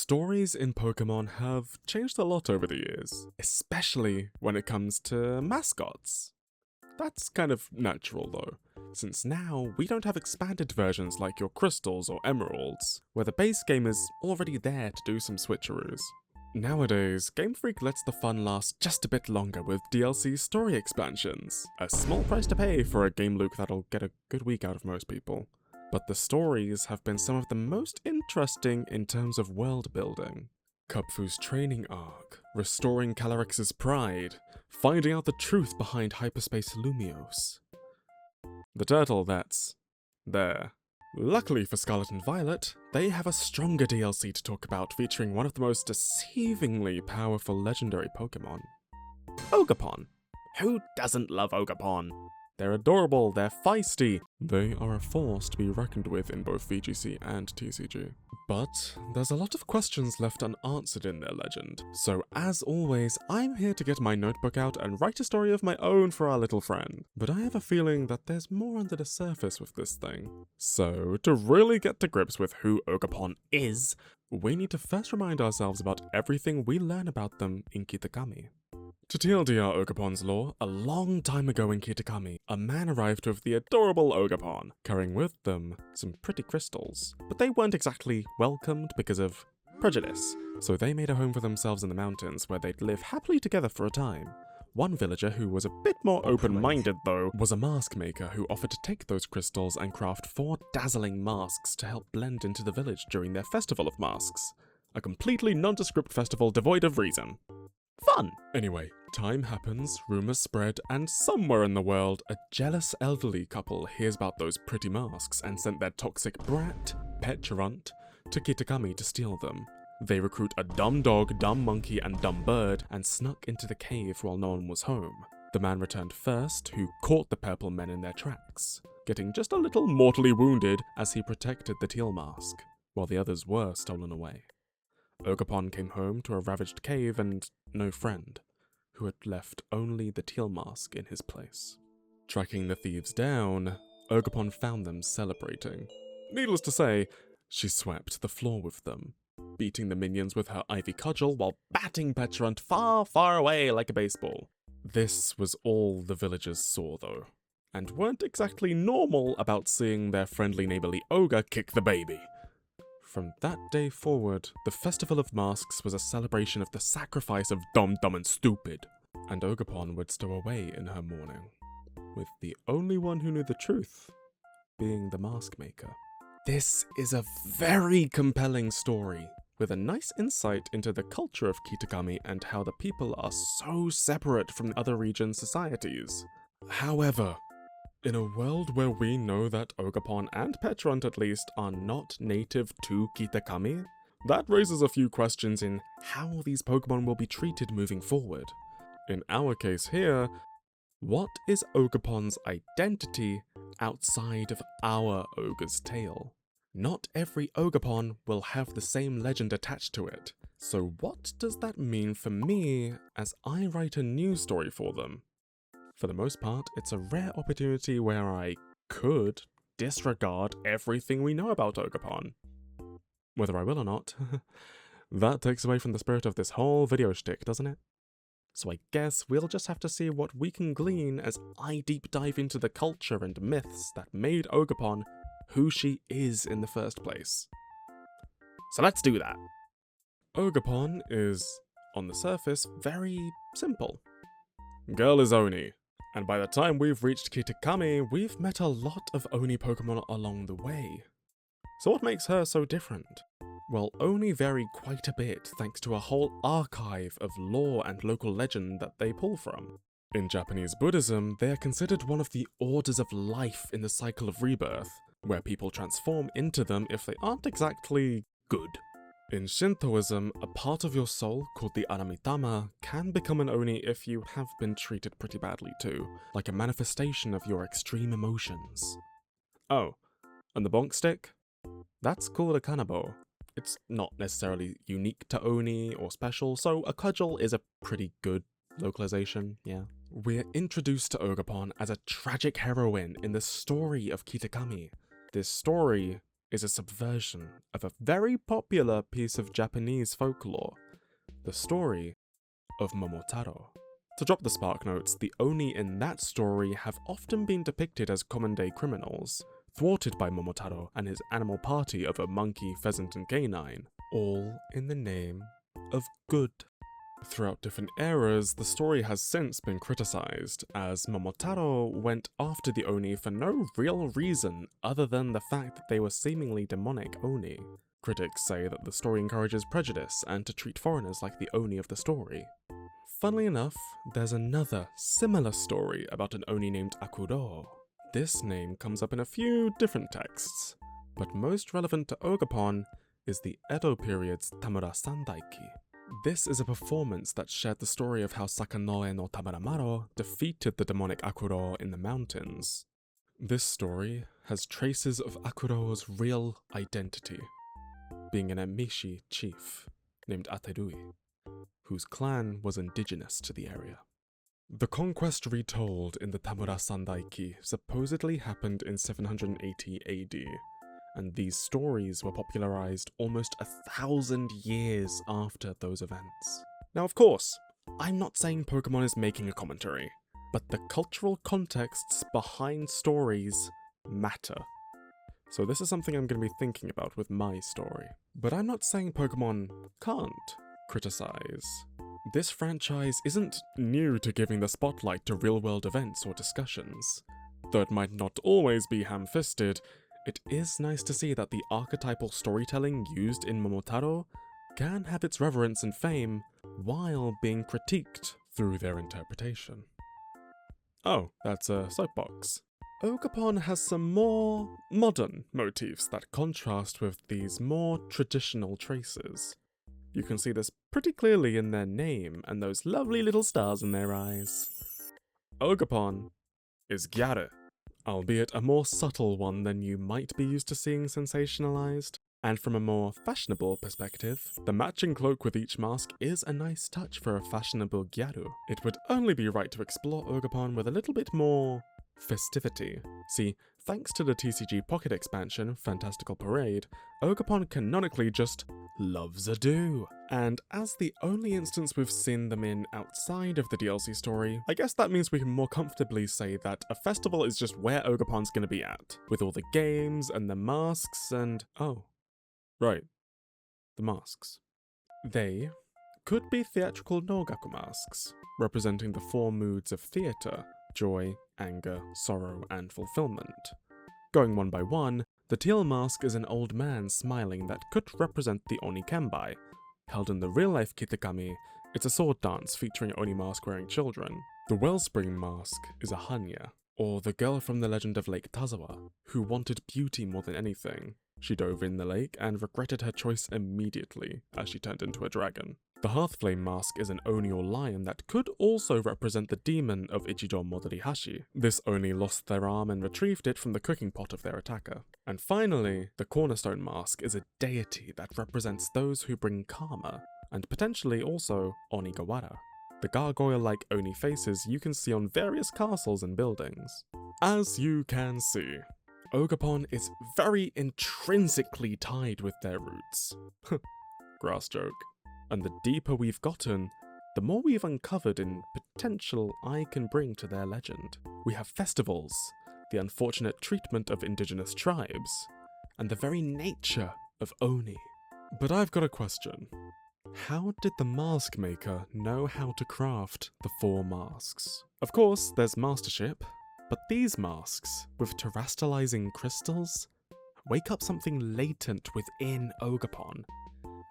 Stories in Pokémon have changed a lot over the years, especially when it comes to mascots. That's kind of natural though, since now we don't have expanded versions like your Crystals or Emeralds, where the base game is already there to do some switcheroos. Nowadays, Game Freak lets the fun last just a bit longer with DLC story expansions, a small price to pay for a game loop that'll get a good week out of most people. But the stories have been some of the most interesting in terms of world building. Kubfu's training arc, restoring Calyrex's pride, finding out the truth behind Hyperspace Lumiose. The turtle that's there. Luckily for Scarlet and Violet, they have a stronger DLC to talk about featuring one of the most deceivingly powerful legendary Pokémon. Ogerpon. Who doesn't love Ogerpon? They're adorable, they're feisty, they are a force to be reckoned with in both VGC and TCG. But there's a lot of questions left unanswered in their legend, so as always, I'm here to get my notebook out and write a story of my own for our little friend. But I have a feeling that there's more under the surface with this thing. So, to really get to grips with who Ogerpon is, we need to first remind ourselves about everything we learn about them in Kitakami. To TLDR Ogerpon's lore, a long time ago in Kitakami, a man arrived with the adorable Ogerpon, carrying with them some pretty crystals. But they weren't exactly welcomed because of prejudice, so they made a home for themselves in the mountains where they'd live happily together for a time. One villager who was a bit more open-minded though was a mask maker who offered to take those crystals and craft 4 dazzling masks to help blend into the village during their festival of masks. A completely nondescript festival devoid of reason. Fun! Anyway, time happens, rumours spread, and somewhere in the world, a jealous elderly couple hears about those pretty masks and sent their toxic brat, Petulant, to Kitakami to steal them. They recruit a dumb dog, dumb monkey, and dumb bird, and snuck into the cave while no one was home. The man returned first, who caught the purple men in their tracks, getting just a little mortally wounded as he protected the teal mask, while the others were stolen away. Ogerpon came home to a ravaged cave and no friend, who had left only the teal mask in his place. Tracking the thieves down, Ogerpon found them celebrating. Needless to say, she swept the floor with them, beating the minions with her ivy cudgel while batting Petulant far, far away like a baseball. This was all the villagers saw though, and weren't exactly normal about seeing their friendly neighborly ogre kick the baby. From that day forward, the Festival of Masks was a celebration of the sacrifice of Dumb, Dumb and Stupid, and Ogerpon would stow away in her mourning, with the only one who knew the truth being the mask maker. This is a very compelling story, with a nice insight into the culture of Kitakami and how the people are so separate from other region societies. However, in a world where we know that Ogerpon and Petulant at least are not native to Kitakami, that raises a few questions in how these Pokemon will be treated moving forward. In our case here, what is Ogerpon's identity outside of our ogre's tail? Not every Ogerpon will have the same legend attached to it, so what does that mean for me as I write a new story for them? For the most part, it's a rare opportunity where I could disregard everything we know about Ogerpon. Whether I will or not, that takes away from the spirit of this whole video shtick, doesn't it? So I guess we'll just have to see what we can glean as I deep dive into the culture and myths that made Ogerpon who she is in the first place. So let's do that. Ogerpon is, on the surface, very simple. Girl is Oni. And by the time we've reached Kitakami, we've met a lot of Oni Pokemon along the way. So what makes her so different? Well, Oni vary quite a bit thanks to a whole archive of lore and local legend that they pull from. In Japanese Buddhism, they are considered one of the orders of life in the cycle of rebirth, where people transform into them if they aren't exactly good. In Shintoism, a part of your soul, called the Aramitama, can become an Oni if you have been treated pretty badly too, like a manifestation of your extreme emotions. Oh, and the bonk stick? That's called a kanabo. It's not necessarily unique to Oni or special, so a cudgel is a pretty good localization, yeah. We're introduced to Ogerpon as a tragic heroine in the story of Kitakami. This story is a subversion of a very popular piece of Japanese folklore, the story of Momotaro. To drop the spark notes, the Oni in that story have often been depicted as common-day criminals, thwarted by Momotaro and his animal party of a monkey, pheasant, and canine, all in the name of good. Throughout different eras, the story has since been criticized, as Momotaro went after the Oni for no real reason other than the fact that they were seemingly demonic Oni. Critics say that the story encourages prejudice and to treat foreigners like the Oni of the story. Funnily enough, there's another similar story about an Oni named Akuro. This name comes up in a few different texts, but most relevant to Ogerpon is the Edo period's Tamura Sandaiki. This is a performance that shared the story of how Sakanoe no Tamuramaro defeated the demonic Akuro in the mountains. This story has traces of Akuro's real identity, being an Emishi chief named Aterui, whose clan was indigenous to the area. The conquest retold in the Tamura Sandaiki supposedly happened in 780 AD, and these stories were popularized almost 1,000 years after those events. Now, of course, I'm not saying Pokemon is making a commentary, but the cultural contexts behind stories matter. So this is something I'm going to be thinking about with my story. But I'm not saying Pokemon can't criticize. This franchise isn't new to giving the spotlight to real-world events or discussions. Though it might not always be ham-fisted, it is nice to see that the archetypal storytelling used in Momotaro can have its reverence and fame while being critiqued through their interpretation. Oh, that's a soapbox. Ogerpon has some more modern motifs that contrast with these more traditional traces. You can see this pretty clearly in their name and those lovely little stars in their eyes. Ogerpon is Gyaru, albeit a more subtle one than you might be used to seeing sensationalized. And from a more fashionable perspective, the matching cloak with each mask is a nice touch for a fashionable Gyaru. It would only be right to explore Ogerpon with a little bit more festivity. See, thanks to the TCG Pocket expansion, Fantastical Parade, Ogerpon canonically just loves a do. And as the only instance we've seen them in outside of the DLC story, I guess that means we can more comfortably say that a festival is just where Ogerpon's gonna be at, with all the games and the masks and... oh. Right. The masks. They could be theatrical Nogaku masks, representing the four moods of theatre: joy, anger, sorrow, and fulfillment. Going one by one, the teal mask is an old man smiling that could represent the Oni Kenbai. Held in the real-life Kitakami, it's a sword dance featuring Oni mask-wearing children. The Wellspring mask is a Hanya, or the girl from the legend of Lake Tazawa, who wanted beauty more than anything. She dove in the lake and regretted her choice immediately as she turned into a dragon. The Hearthflame mask is an Oni or lion that could also represent the demon of Ichido Modorihashi. This Oni lost their arm and retrieved it from the cooking pot of their attacker. And finally, the Cornerstone mask is a deity that represents those who bring karma, and potentially also Onigawara, the gargoyle-like Oni faces you can see on various castles and buildings. As you can see, Ogerpon is very intrinsically tied with their roots. Grass joke. And the deeper we've gotten, the more we've uncovered in potential I can bring to their legend. We have festivals, the unfortunate treatment of indigenous tribes, and the very nature of Oni. But I've got a question. How did the mask maker know how to craft the four masks? Of course, there's mastership, but these masks, with terastallizing crystals, wake up something latent within Ogerpon.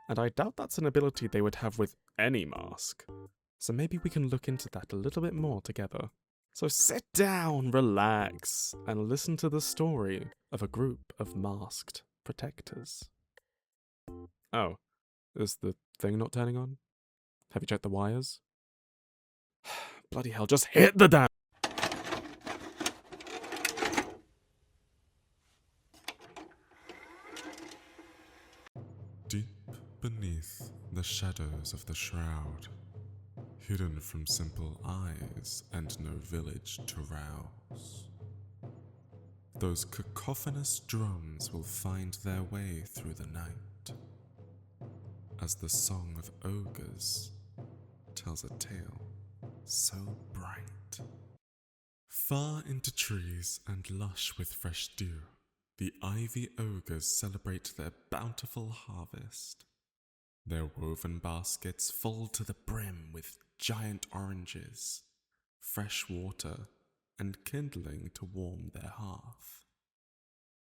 And I doubt that's an ability they would have with any mask. So maybe we can look into that a little bit more together. So sit down, relax, and listen to the story of a group of masked protectors. Oh, is the thing not turning on? Have you checked the wires? Bloody hell, just hit the damn... Deep beneath the shadows of the shroud, hidden from simple eyes and no village to rouse, those cacophonous drums will find their way through the night, as the song of ogres tells a tale so bright. Far into trees and lush with fresh dew, the ivy ogres celebrate their bountiful harvest. Their woven baskets full to the brim with giant oranges, fresh water, and kindling to warm their hearth.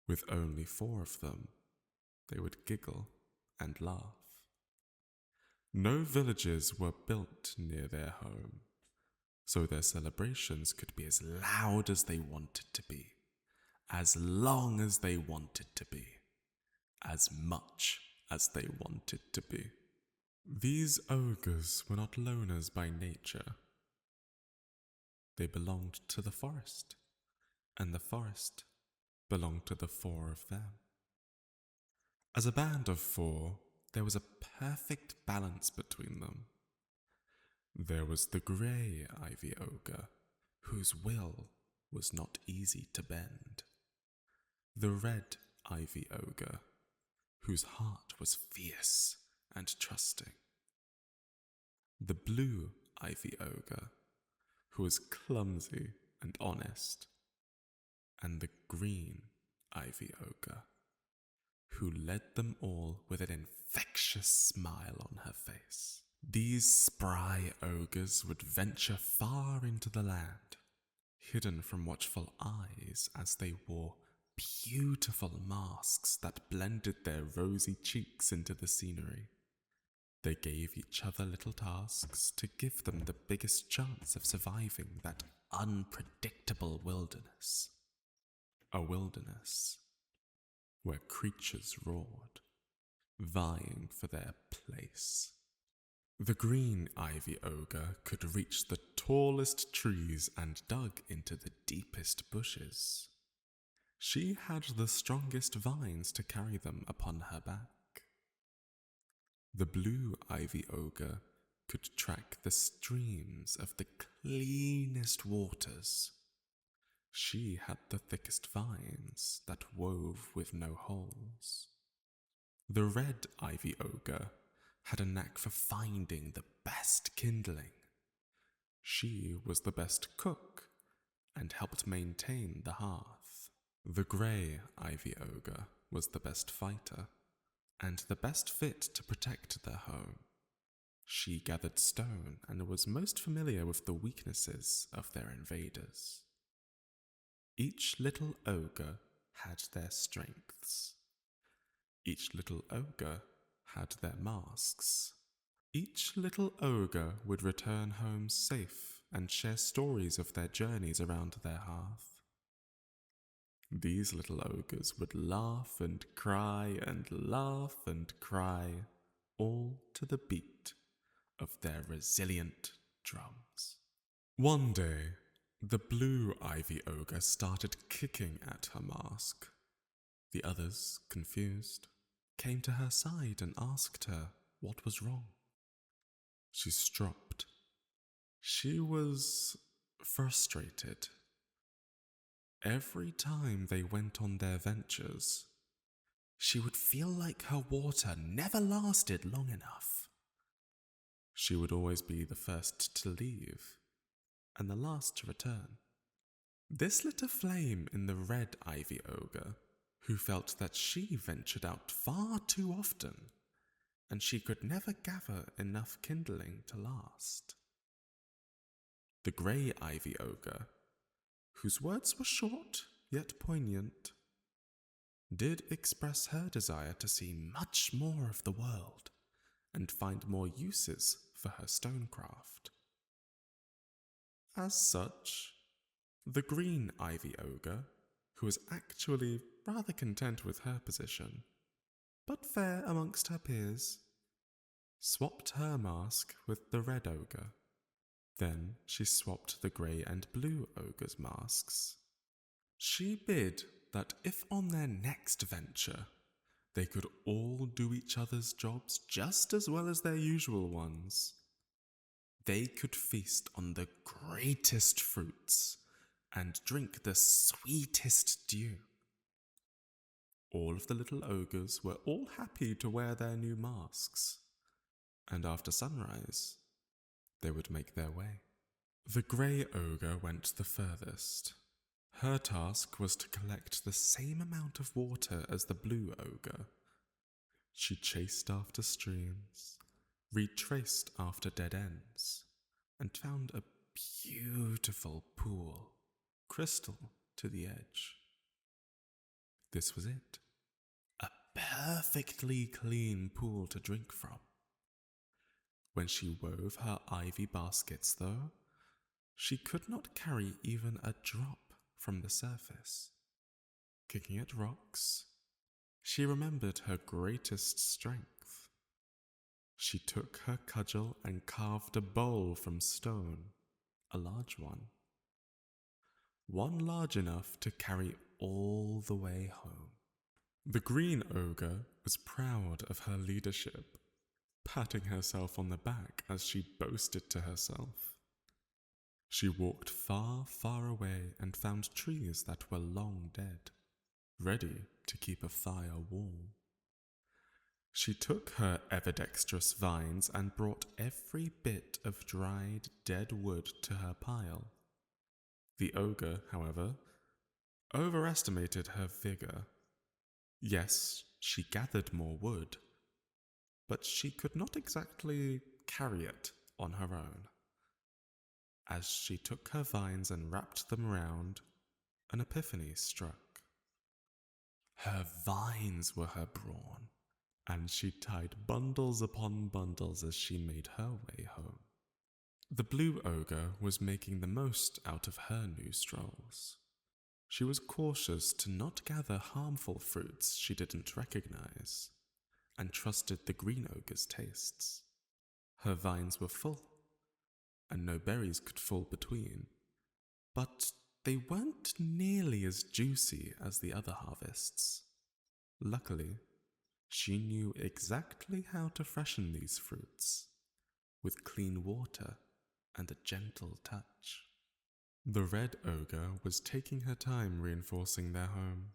With only 4 of them, they would giggle and laugh. No villages were built near their home, so their celebrations could be as loud as they wanted to be, as long as they wanted to be, as much as they wanted to be. These ogres were not loners by nature. They belonged to the forest, and the forest belonged to the 4 of them. As a band of 4, there was a perfect balance between them. There was the grey ivy ogre, whose will was not easy to bend. The red ivy ogre, whose heart was fierce and trusting. The blue ivy ogre, who was clumsy and honest. And the green ivy ogre, who led them all with an infectious smile on her face. These spry ogres would venture far into the land, hidden from watchful eyes as they wore beautiful masks that blended their rosy cheeks into the scenery. They gave each other little tasks to give them the biggest chance of surviving that unpredictable wilderness. A wilderness where creatures roared, vying for their place. The green ivy ogre could reach the tallest trees and dug into the deepest bushes. She had the strongest vines to carry them upon her back. The blue ivy ogre could track the streams of the cleanest waters. She had the thickest vines that wove with no holes. The red ivy ogre had a knack for finding the best kindling. She was the best cook and helped maintain the hearth. The grey ivy ogre was the best fighter and the best fit to protect their home. She gathered stone and was most familiar with the weaknesses of their invaders. Each little ogre had their strengths. Each little ogre had their masks. Each little ogre would return home safe and share stories of their journeys around their hearth. These little ogres would laugh and cry and laugh and cry, all to the beat of their resilient drums. One day, the blue ivy ogre started kicking at her mask. The others, confused, came to her side and asked her what was wrong. She stropped. She was frustrated. Every time they went on their ventures, she would feel like her water never lasted long enough. She would always be the first to leave and the last to return. This lit a flame in the red ivy ogre, who felt that she ventured out far too often, and she could never gather enough kindling to last. The grey ivy ogre, whose words were short yet poignant, did express her desire to see much more of the world and find more uses for her stonecraft. As such, the green ivy ogre, who was actually rather content with her position, but fair amongst her peers, swapped her mask with the red ogre. Then she swapped the grey and blue ogre's masks. She bid that if on their next venture they could all do each other's jobs just as well as their usual ones, they could feast on the greatest fruits and drink the sweetest dew. All of the little ogres were all happy to wear their new masks, and after sunrise, they would make their way. The grey ogre went the furthest. Her task was to collect the same amount of water as the blue ogre. She chased after streams, retraced after dead ends, and found a beautiful pool, crystal to the edge. This was it. A perfectly clean pool to drink from. When she wove her ivy baskets, though, she could not carry even a drop from the surface. Kicking at rocks, she remembered her greatest strength. She took her cudgel and carved a bowl from stone, a large one. One large enough to carry all the way home. The green ogre was proud of her leadership, patting herself on the back as she boasted to herself. She walked far, far away and found trees that were long dead, ready to keep a fire warm. She took her ever-dexterous vines and brought every bit of dried, dead wood to her pile. The ogre, however, overestimated her vigor. Yes, she gathered more wood, but she could not exactly carry it on her own. As she took her vines and wrapped them round, an epiphany struck. Her vines were her brawn, and she tied bundles upon bundles as she made her way home. The blue ogre was making the most out of her new strolls. She was cautious to not gather harmful fruits she didn't recognize, and trusted the green ogre's tastes. Her vines were full, and no berries could fall between, but they weren't nearly as juicy as the other harvests. Luckily, she knew exactly how to freshen these fruits, with clean water and a gentle touch. The red ogre was taking her time reinforcing their home.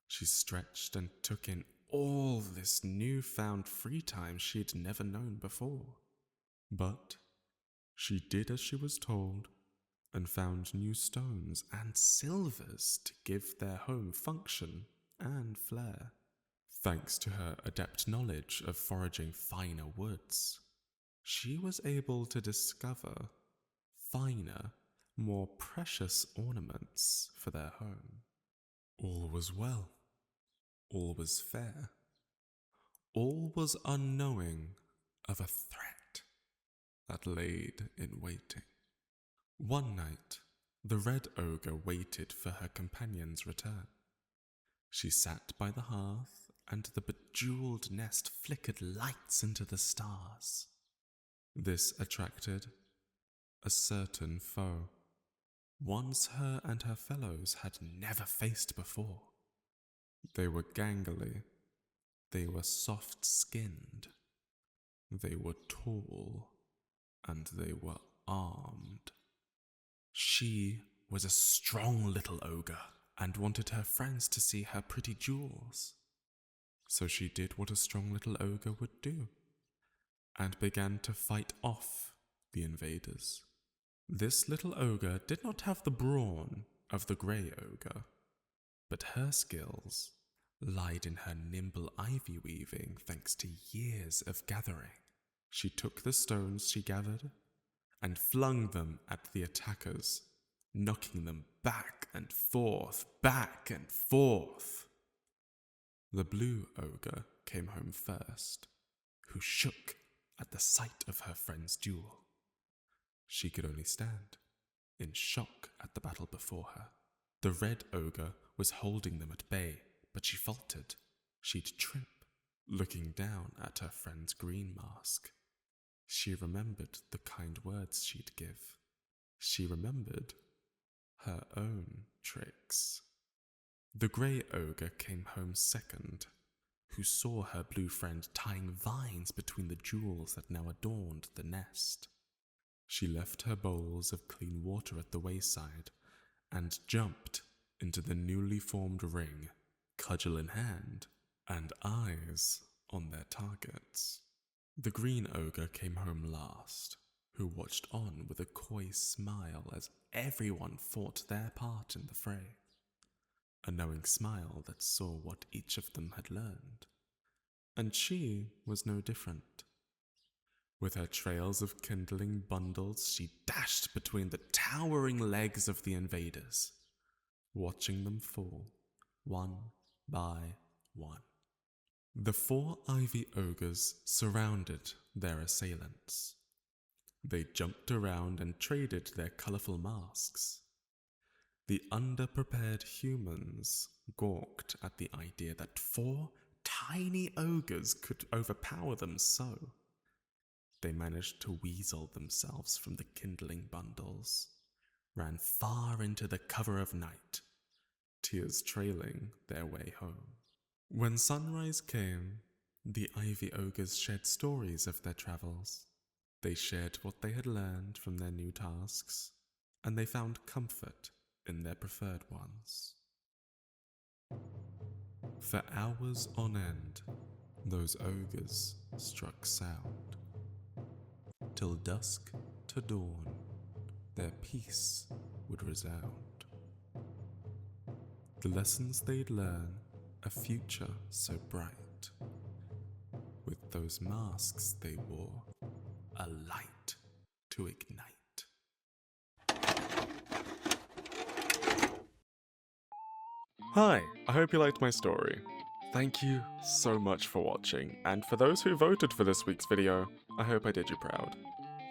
She stretched and took in all this newfound free time she'd never known before. But she did as she was told, and found new stones and silvers to give their home function and flair. Thanks to her adept knowledge of foraging finer woods, she was able to discover finer, more precious ornaments for their home. All was well. All was fair. All was unknowing of a threat that laid in waiting. One night, the red ogre waited for her companion's return. She sat by the hearth, and the bejeweled nest flickered lights into the stars. This attracted a certain foe, ones her and her fellows had never faced before. They were gangly, they were soft-skinned, they were tall, and they were armed. She was a strong little ogre and wanted her friends to see her pretty jewels. So she did what a strong little ogre would do, and began to fight off the invaders. This little ogre did not have the brawn of the grey ogre, but her skills lied in her nimble ivy weaving thanks to years of gathering. She took the stones she gathered and flung them at the attackers, knocking them back and forth, back and forth. The blue ogre came home first, who shook at the sight of her friend's duel. She could only stand, in shock at the battle before her. The red ogre was holding them at bay, but she faltered. She'd trip, looking down at her friend's green mask. She remembered the kind words she'd give. She remembered her own tricks. The grey ogre came home second, who saw her blue friend tying vines between the jewels that now adorned the nest. She left her bowls of clean water at the wayside and jumped into the newly formed ring, cudgel in hand, and eyes on their targets. The green ogre came home last, who watched on with a coy smile as everyone fought their part in the fray. A knowing smile that saw what each of them had learned. And she was no different. With her trails of kindling bundles, she dashed between the towering legs of the invaders, watching them fall, one by one. The 4 ivy ogres surrounded their assailants. They jumped around and traded their colourful masks. The underprepared humans gawked at the idea that 4 tiny ogres could overpower them so. They managed to weasel themselves from the kindling bundles, ran far into the cover of night, tears trailing their way home. When sunrise came, the ivy ogres shared stories of their travels. They shared what they had learned from their new tasks, and they found comfort in their preferred ones. For hours on end, those ogres struck sound. Till dusk to dawn, their peace would resound. The lessons they'd learn, a future so bright. With those masks they wore, a light to ignite. Hi, I hope you liked my story. Thank you so much for watching, and for those who voted for this week's video, I hope I did you proud.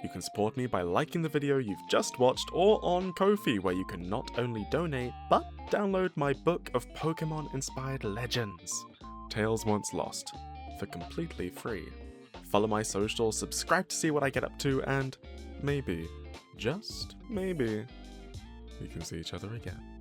You can support me by liking the video you've just watched or on Ko-fi, where you can not only donate, but download my book of Pokemon-inspired legends, Tales Once Lost, for completely free. Follow my socials, subscribe to see what I get up to, and maybe, just maybe, we can see each other again.